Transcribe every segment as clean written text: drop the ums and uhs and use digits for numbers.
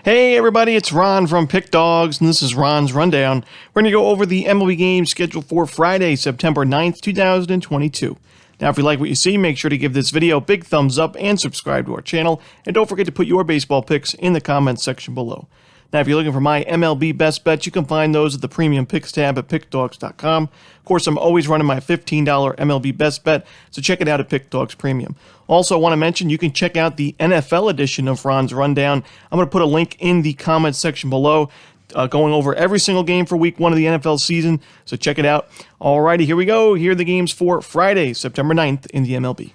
Hey everybody, it's Ron from Pick Dawgz, and this is Ron's Rundown. We're going to go over the MLB games scheduled for Friday, September 9th, 2022. Now, if you like what you see, make sure to give this video a big thumbs up and subscribe to our channel, and don't forget to put your baseball picks in the comments section below. Now, if you're looking for my MLB best bets, you can find those at the Premium Picks tab at Pickdawgz.com. Of course, I'm always running my $15 MLB best bet, so check it out at Pick Dawgz Premium. Also, I want to mention you can check out the NFL edition of Ron's Rundown. I'm going to put a link in the comments section below, going over every single game for Week 1 of the NFL season, so check it out. Alrighty, here we go. Here are the games for Friday, September 9th in the MLB.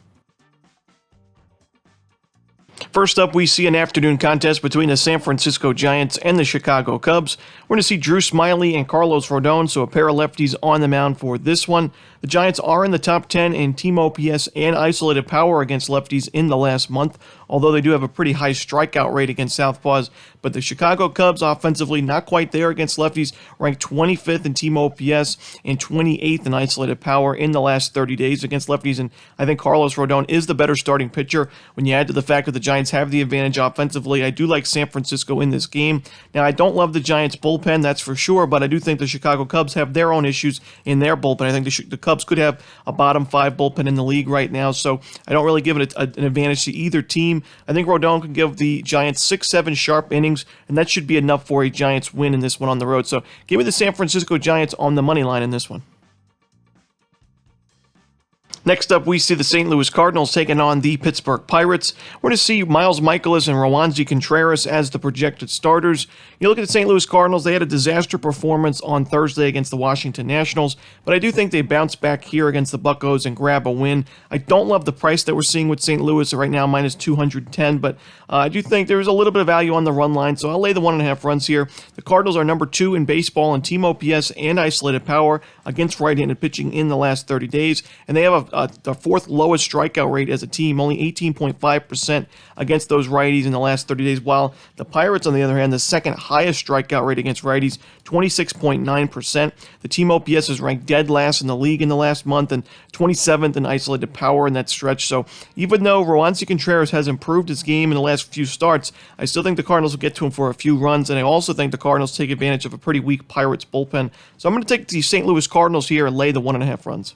First up, we see an afternoon contest between the San Francisco Giants and the Chicago Cubs. We're going to see Drew Smyly and Carlos Rodon, so a pair of lefties on the mound for this one. The Giants are in the top 10 in team OPS and isolated power against lefties in the last month, although they do have a pretty high strikeout rate against southpaws. But the Chicago Cubs offensively not quite there against lefties, ranked 25th in team OPS and 28th in isolated power in the last 30 days against lefties, and I think Carlos Rodon is the better starting pitcher. When you add to the fact that the Giants have the advantage offensively, I do like San Francisco in this game. Now, I don't love the Giants bullpen, that's for sure, but I do think the Chicago Cubs have their own issues in their bullpen. I think the Cubs could have a bottom 5 bullpen in the league right now, so I don't really give it an advantage to either team. I think Rodon can give the Giants 6-7 sharp innings, and that should be enough for a Giants win in this one on the road. So give me the San Francisco Giants on the money line in this one. Next up, we see the St. Louis Cardinals taking on the Pittsburgh Pirates. We're going to see Miles Mikolas and Roansy Contreras as the projected starters. You look at the St. Louis Cardinals, they had a disaster performance on Thursday against the Washington Nationals, but I do think they bounce back here against the Buccos and grab a win. I don't love the price that we're seeing with St. Louis right now, minus 210, but I do think there's a little bit of value on the run line, so I'll lay the 1.5 runs here. The Cardinals are number 2 in baseball in team OPS and isolated power against right-handed pitching in the last 30 days, and they have the 4th lowest strikeout rate as a team, only 18.5% against those righties in the last 30 days, while the Pirates, on the other hand, the 2nd highest strikeout rate against righties, 26.9%. The team OPS is ranked dead last in the league in the last month and 27th in isolated power in that stretch. So even though Roansy Contreras has improved his game in the last few starts, I still think the Cardinals will get to him for a few runs, and I also think the Cardinals take advantage of a pretty weak Pirates bullpen. So I'm going to take the St. Louis Cardinals here and lay the 1.5 runs.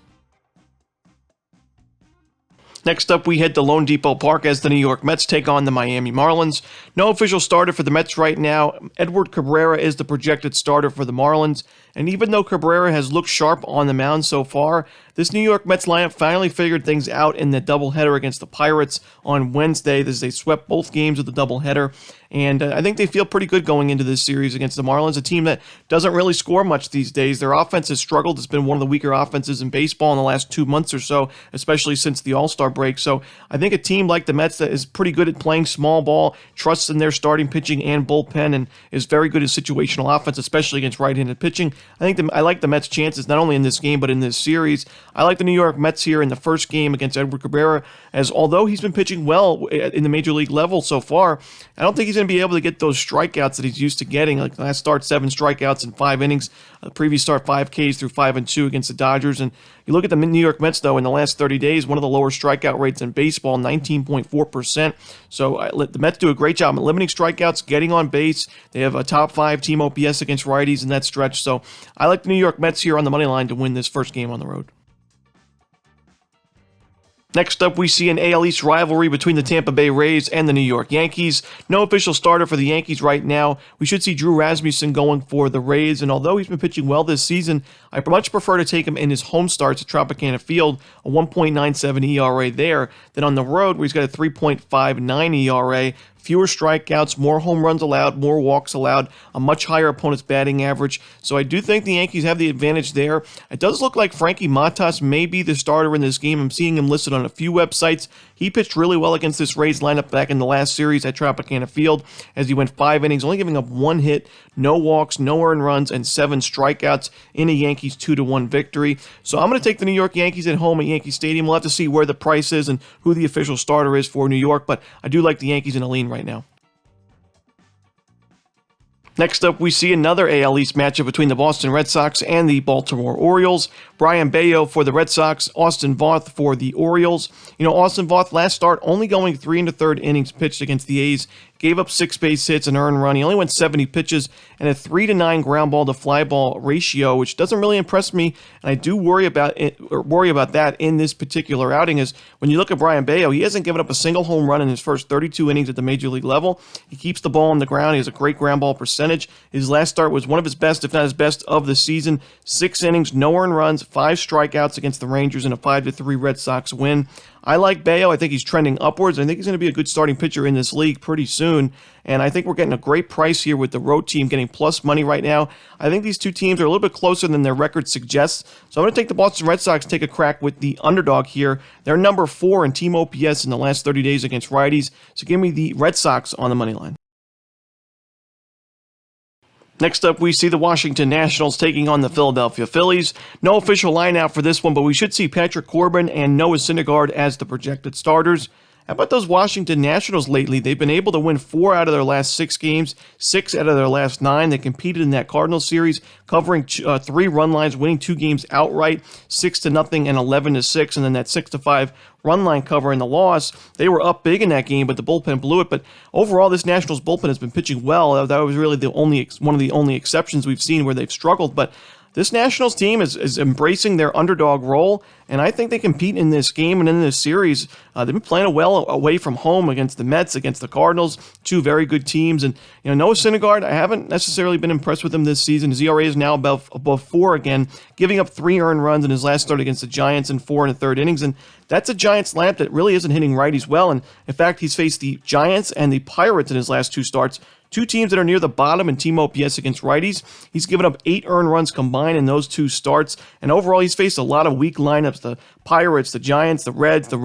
Next up, we head to Lone Depot Park as the New York Mets take on the Miami Marlins. No official starter for the Mets right now. Edward Cabrera is the projected starter for the Marlins. And even though Cabrera has looked sharp on the mound so far, this New York Mets lineup finally figured things out in the doubleheader against the Pirates on Wednesday as they swept both games of the doubleheader. And I think they feel pretty good going into this series against the Marlins, a team that doesn't really score much these days. Their offense has struggled. It's been one of the weaker offenses in baseball in the last 2 months or so, especially since the All-Star break. So I think a team like the Mets that is pretty good at playing small ball, trusts in their starting pitching and bullpen, and is very good at situational offense, especially against right-handed pitching. I like the Mets' chances not only in this game but in this series. I like the New York Mets here in the first game against Edward Cabrera, as although he's been pitching well in the major league level so far, I don't think he's going to be able to get those strikeouts that he's used to getting. Like last start, 7 strikeouts in 5 innings. The previous start, 5 Ks through 5-2 against the Dodgers. And you look at the New York Mets, though, in the last 30 days, one of the lower strikeout rates in baseball, 19.4%. So the Mets do a great job at limiting strikeouts, getting on base. They have a top 5 team OPS against righties in that stretch. So I like the New York Mets here on the money line to win this first game on the road. Next up, we see an AL East rivalry between the Tampa Bay Rays and the New York Yankees. No official starter for the Yankees right now. We should see Drew Rasmussen going for the Rays, and although he's been pitching well this season, I much prefer to take him in his home starts at Tropicana Field, a 1.97 ERA there, than on the road where he's got a 3.59 ERA. Fewer strikeouts, more home runs allowed, more walks allowed, a much higher opponent's batting average. So I do think the Yankees have the advantage there. It does look like Frankie Matas may be the starter in this game. I'm seeing him listed on a few websites. He pitched really well against this Rays lineup back in the last series at Tropicana Field as he went 5 innings, only giving up 1 hit, no walks, no earned runs, and 7 strikeouts in a Yankees 2-1 victory. So I'm going to take the New York Yankees at home at Yankee Stadium. We'll have to see where the price is and who the official starter is for New York, but I do like the Yankees in a lean right now. Next up, we see another AL East matchup between the Boston Red Sox and the Baltimore Orioles. Brian Bayo for the Red Sox, Austin Voth for the Orioles. Austin Voth last start only going 3 1/3 innings pitched against the A's. Gave up 6 base hits, an earned run. He only went 70 pitches and a 3-9 ground ball to fly ball ratio, which doesn't really impress me. And I do worry about that in this particular outing. Is when you look at Brian Bayo, he hasn't given up a single home run in his first 32 innings at the major league level. He keeps the ball on the ground. He has a great ground ball percentage. His last start was one of his best, if not his best, of the season. 6 innings, no earned runs, 5 strikeouts against the Rangers in a 5-3 Red Sox win. I like Bayo. I think he's trending upwards. I think he's going to be a good starting pitcher in this league pretty soon. And I think we're getting a great price here with the road team getting plus money right now. I think these two teams are a little bit closer than their record suggests. So I'm going to take the Boston Red Sox, take a crack with the underdog here. They're number 4 in team OPS in the last 30 days against righties. So give me the Red Sox on the money line. Next up, we see the Washington Nationals taking on the Philadelphia Phillies. No official line out for this one, but we should see Patrick Corbin and Noah Syndergaard as the projected starters. How about those Washington Nationals lately? They've been able to win 4 out of their last 6 games, 6 out of their last 9. They competed in that Cardinals series, covering 3 run lines, winning 2 games outright, 6-0 and 11-6, and then that 6-5 run line cover in the loss. They were up big in that game, but the bullpen blew it. But overall, this Nationals bullpen has been pitching well. That was really one of the only exceptions we've seen where they've struggled. But this Nationals team is embracing their underdog role, and I think they compete in this game and in this series. They've been playing well away from home against the Mets, against the Cardinals, 2 very good teams. And Noah Syndergaard, I haven't necessarily been impressed with him this season. His ERA is now above 4 again, giving up 3 earned runs in his last start against the Giants in 4 1/3 innings. And that's a Giants lineup that really isn't hitting righties well. And in fact, he's faced the Giants and the Pirates in his last 2 starts. 2 teams that are near the bottom in team OPS against righties. He's given up 8 earned runs combined in those 2 starts. And overall, he's faced a lot of weak lineups. The Pirates, the Giants, the Reds, the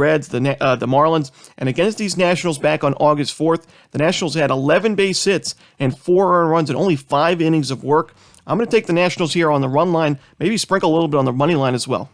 Marlins. And against these Nationals back on August 4th, the Nationals had 11 base hits and 4 earned runs and only 5 innings of work. I'm going to take the Nationals here on the run line, maybe sprinkle a little bit on the money line as well.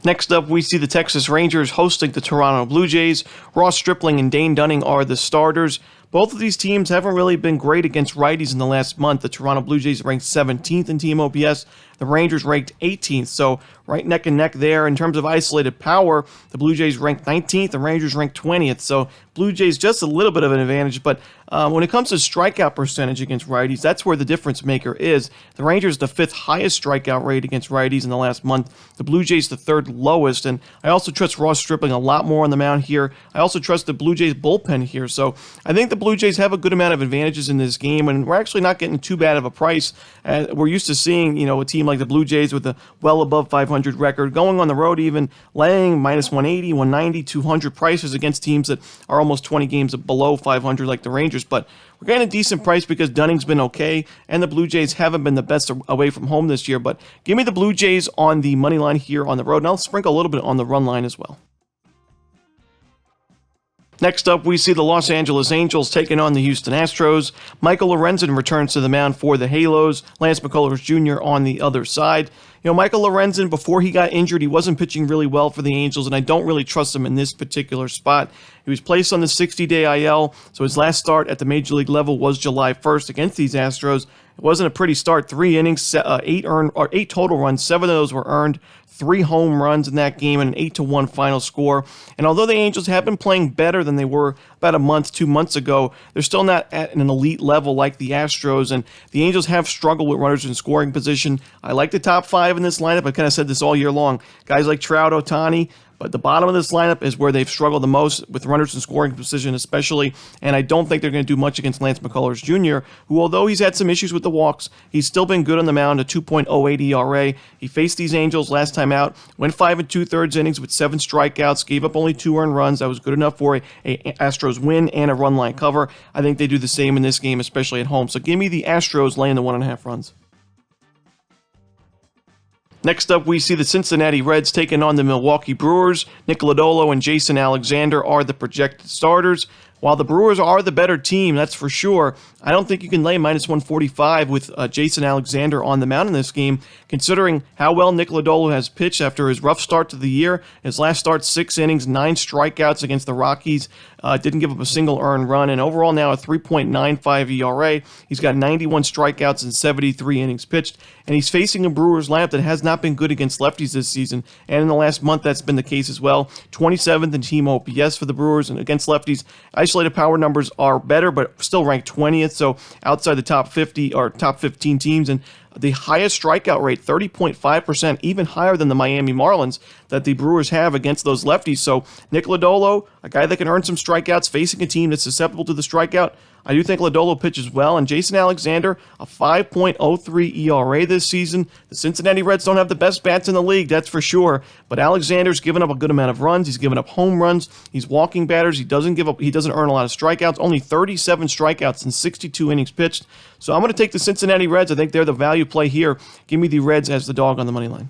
Next up, we see the Texas Rangers hosting the Toronto Blue Jays. Ross Stripling and Dane Dunning are the starters. Both of these teams haven't really been great against righties in the last month. The Toronto Blue Jays ranked 17th in team OPS. The Rangers ranked 18th, so right neck and neck there. In terms of isolated power, the Blue Jays ranked 19th, the Rangers ranked 20th, so Blue Jays just a little bit of an advantage. But when it comes to strikeout percentage against righties, that's where the difference maker is. The Rangers the 5th highest strikeout rate against righties in the last month. The Blue Jays the 3rd lowest, and I also trust Ross Stripling a lot more on the mound here. I also trust the Blue Jays bullpen here, so I think the Blue Jays have a good amount of advantages in this game, and we're actually not getting too bad of a price. We're used to seeing, a team like the Blue Jays with a well above 500 record going on the road, even laying minus 180, 190, 200 prices against teams that are almost 20 games below 500 like the Rangers. But we're getting a decent price because Dunning's been okay, and the Blue Jays haven't been the best away from home this year. But give me the Blue Jays on the money line here on the road, and I'll sprinkle a little bit on the run line as well. Next up, we see the Los Angeles Angels taking on the Houston Astros. Michael Lorenzen returns to the mound for the Halos. Lance McCullers Jr. on the other side. Michael Lorenzen, before he got injured, he wasn't pitching really well for the Angels, and I don't really trust him in this particular spot. He was placed on the 60-day IL, so his last start at the Major League level was July 1st against these Astros. It wasn't a pretty start. 3 innings, 8 total runs. 7 of those were earned. 3 home runs in that game and an 8-1 final score. And although the Angels have been playing better than they were about 2 months ago, they're still not at an elite level like the Astros. And the Angels have struggled with runners in scoring position. I like the top 5 in this lineup. I kind of said this all year long. Guys like Trout, Ohtani. But the bottom of this lineup is where they've struggled the most with runners in scoring position especially, and I don't think they're going to do much against Lance McCullers Jr., who, although he's had some issues with the walks, he's still been good on the mound, a 2.08 ERA. He faced these Angels last time out, went 5 2/3 innings with 7 strikeouts, gave up only 2 earned runs. That was good enough for a Astros win and a run line cover. I think they do the same in this game, especially at home. So give me the Astros laying the 1.5 runs. Next up, we see the Cincinnati Reds taking on the Milwaukee Brewers. Nick Lodolo and Jason Alexander are the projected starters. while the Brewers are the better team, that's for sure, I don't think you can lay minus 145 with Jason Alexander on the mound in this game, considering how well Nick Lodolo has pitched after his rough start to the year. His last start, 6 innings, 9 strikeouts against the Rockies, didn't give up a single earned run, and overall now a 3.95 ERA. He's got 91 strikeouts and 73 innings pitched, and he's facing a Brewers lineup that has not been good against lefties this season, and in the last month that's been the case as well. 27th in team OPS for the Brewers, and against lefties, isolated power numbers are better, but still ranked 20th, so outside the top 50 or top 15 teams, and the highest strikeout rate, 30.5%, even higher than the Miami Marlins that the Brewers have against those lefties. So Nick Lodolo, a guy that can earn some strikeouts, facing a team that's susceptible to the strikeout. I do think Lodolo pitches well, and Jason Alexander, a 5.03 ERA this season. The Cincinnati Reds don't have the best bats in the league, that's for sure, but Alexander's given up a good amount of runs. He's given up home runs. He's walking batters. He doesn't earn a lot of strikeouts, only 37 strikeouts in 62 innings pitched. So I'm going to take the Cincinnati Reds. I think they're the value play here. Give me the Reds as the dog on the money line.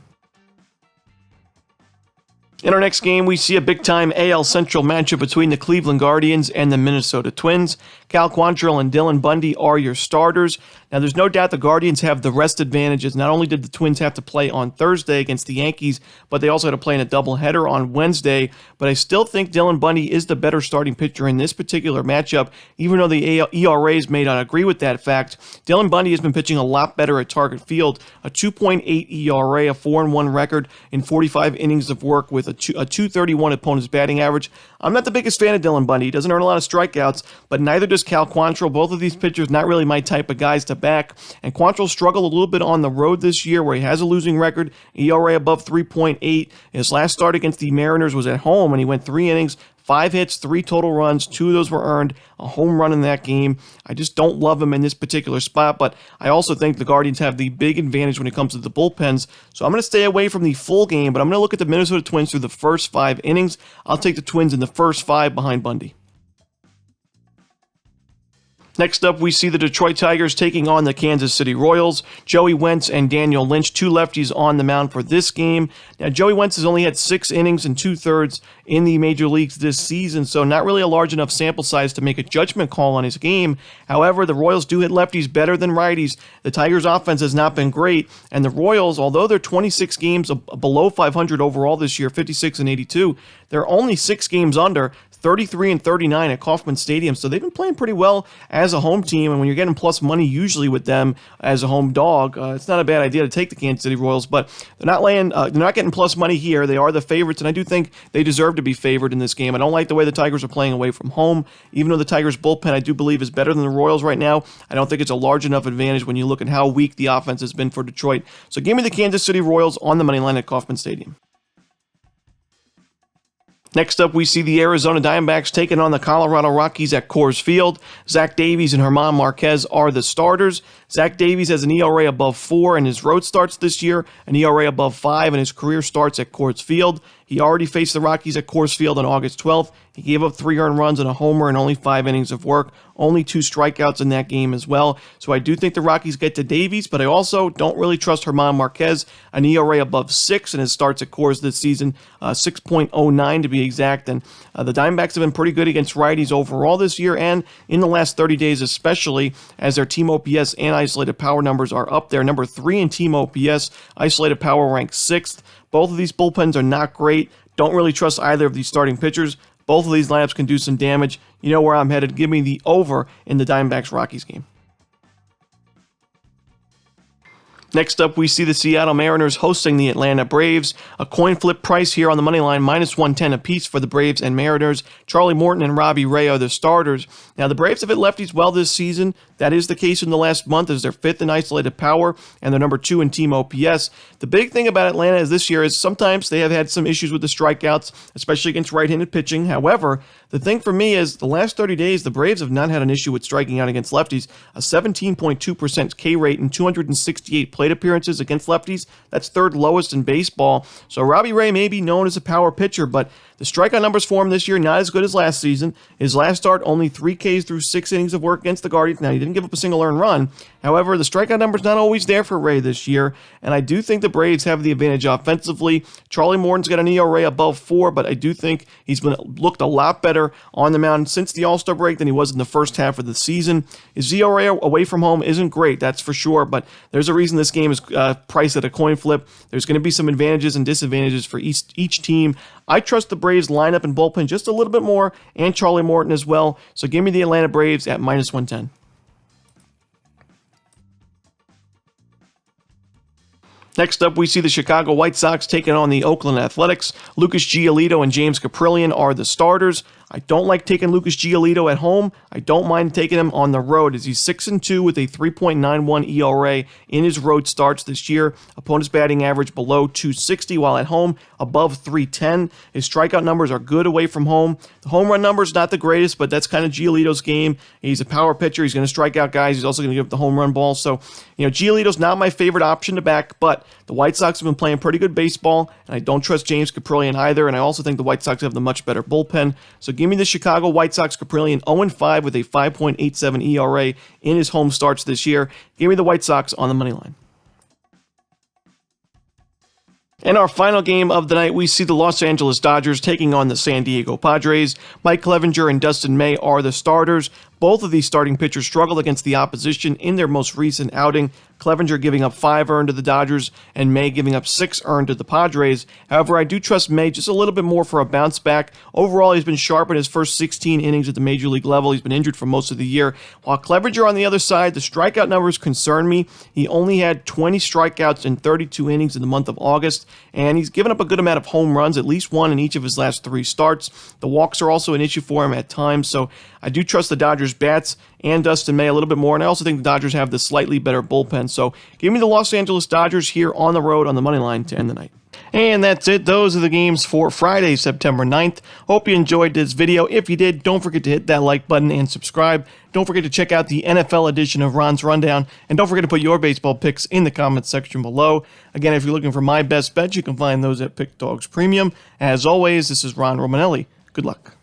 In our next game, we see a big-time AL Central matchup between the Cleveland Guardians and the Minnesota Twins. Cal Quantrill and Dylan Bundy are your starters. Now, there's no doubt the Guardians have the rest advantages. Not only did the Twins have to play on Thursday against the Yankees, but they also had to play in a doubleheader on Wednesday. But I still think Dylan Bundy is the better starting pitcher in this particular matchup, even though the ERAs may not agree with that fact. Dylan Bundy has been pitching a lot better at Target Field, a 2.8 ERA, a 4-1 record in 45 innings of work with a 231 opponent's batting average. I'm not the biggest fan of Dylan Bundy. He doesn't earn a lot of strikeouts, but neither does Cal Quantrill. Both of these pitchers not really my type of guys to back. And Quantrill struggled a little bit on the road this year where he has a losing record, ERA above 3.8. His last start against the Mariners was at home, and he went 3 innings, 5 hits, 3 total runs, 2 of those were earned, a home run in that game. I just don't love him in this particular spot, but I also think the Guardians have the big advantage when it comes to the bullpens. So I'm going to stay away from the full game, but I'm going to look at the Minnesota Twins through the first 5 innings. I'll take the Twins in the first 5 behind Bundy. Next up, we see the Detroit Tigers taking on the Kansas City Royals. Joey Wentz and Daniel Lynch, 2 lefties on the mound for this game. Now, Joey Wentz has only had 6 innings and 2/3 in the major leagues this season, so not really a large enough sample size to make a judgment call on his game. However, the Royals do hit lefties better than righties. The Tigers' offense has not been great, and the Royals, although they're 26 games below 500 overall this year, 56 and 82, they're only 6 games under, 33 and 39 at Kauffman Stadium. So they've been playing pretty well as a home team, and when you're getting plus money usually with them as a home dog, it's not a bad idea to take the Kansas City Royals, but they're not getting plus money here. They are the favorites, and I do think they deserve to be favored in this game. I don't like the way the Tigers are playing away from home. Even though the Tigers bullpen I do believe is better than the Royals right now, I don't think it's a large enough advantage when you look at how weak the offense has been for Detroit. So give me the Kansas City Royals on the money line at Kauffman Stadium. Next up, we see the Arizona Diamondbacks taking on the Colorado Rockies at Coors Field. Zach Davies and German Marquez are the starters. Zach Davies has an ERA above 4 in his road starts this year, an ERA above 5 in his career starts at Coors Field. He already faced the Rockies at Coors Field on August 12th. He gave up 3 earned runs and a homer in only 5 innings of work, only 2 strikeouts in that game as well. So I do think the Rockies get to Davies, but I also don't really trust German Marquez, an ERA above 6 in his starts at Coors this season, 6.09 to be exact. And the Diamondbacks have been pretty good against righties overall this year and in the last 30 days especially, as their team OPS and isolated power numbers are up there. Number 3 in team OPS, isolated power ranked 6th. Both of these bullpens are not great. Don't really trust either of these starting pitchers. Both of these lineups can do some damage. You know where I'm headed. Give me the over in the Diamondbacks-Rockies game. Next up, we see the Seattle Mariners hosting the Atlanta Braves. A coin flip price here on the money line, minus 110 apiece for the Braves and Mariners. Charlie Morton and Robbie Ray are the starters. Now, the Braves have hit lefties well this season. That is the case in the last month, as they're 5th in isolated power and they're number 2 in team OPS. The big thing about Atlanta is this year is sometimes they have had some issues with the strikeouts, especially against right-handed pitching. However, the thing for me is the last 30 days, the Braves have not had an issue with striking out against lefties. A 17.2% K rate in 268 plate appearances against lefties. That's 3rd lowest in baseball. So Robbie Ray may be known as a power pitcher, but The strikeout numbers for him this year, not as good as last season. His last start, only 3 Ks through 6 innings of work against the Guardians. Now, he didn't give up a single earned run. However, the strikeout number's not always there for Ray this year, and I do think the Braves have the advantage offensively. Charlie Morton's got an ERA above 4, but I do think he's looked a lot better on the mound since the All-Star break than he was in the first half of the season. His ERA away from home isn't great, that's for sure, but there's a reason this game is priced at a coin flip. There's going to be some advantages and disadvantages for each team. I trust the Braves lineup and bullpen just a little bit more, and Charlie Morton as well, so give me the Atlanta Braves at -110. Next up, we see the Chicago White Sox taking on the Oakland Athletics. Lucas Giolito and James Caprillion are the starters. I don't like taking Lucas Giolito at home. I don't mind taking him on the road as he's 6-2 with a 3.91 ERA in his road starts this year. Opponent's batting average below 260, while at home above 310. His strikeout numbers are good away from home. The home run numbers not the greatest, but that's kind of Giolito's game. He's a power pitcher. He's going to strike out guys. He's also going to give up the home run ball. So, Giolito's not my favorite option to back, but the White Sox have been playing pretty good baseball, and I don't trust James Caprillion either, and I also think the White Sox have the much better bullpen. So give me the Chicago White Sox. Caprillion 0-5 with a 5.87 ERA in his home starts this year. Give me the White Sox on the money line. In our final game of the night, we see the Los Angeles Dodgers taking on the San Diego Padres. Mike Clevinger and Dustin May are the starters. Both of these starting pitchers struggled against the opposition in their most recent outing. Clevinger giving up 5 earned to the Dodgers and May giving up 6 earned to the Padres. However, I do trust May just a little bit more for a bounce back. Overall, he's been sharp in his first 16 innings at the major league level. He's been injured for most of the year. While Clevinger on the other side, the strikeout numbers concern me. He only had 20 strikeouts in 32 innings in the month of August, and he's given up a good amount of home runs, at least 1 in each of his last 3 starts. The walks are also an issue for him at times, so I do trust the Dodgers bats and Dustin May a little bit more, and I also think the Dodgers have the slightly better bullpen. So give me the Los Angeles Dodgers here on the road on the money line to end the night. And that's it. Those are the games for Friday, September 9th. Hope you enjoyed this video. If you did, don't forget to hit that like button and subscribe. Don't forget to check out the NFL edition of Ron's Rundown, and don't forget to put your baseball picks in the comments section below. Again, if you're looking for my best bets, you can find those at Pick Dawgz Premium. As always, this is Ron Romanelli. Good luck.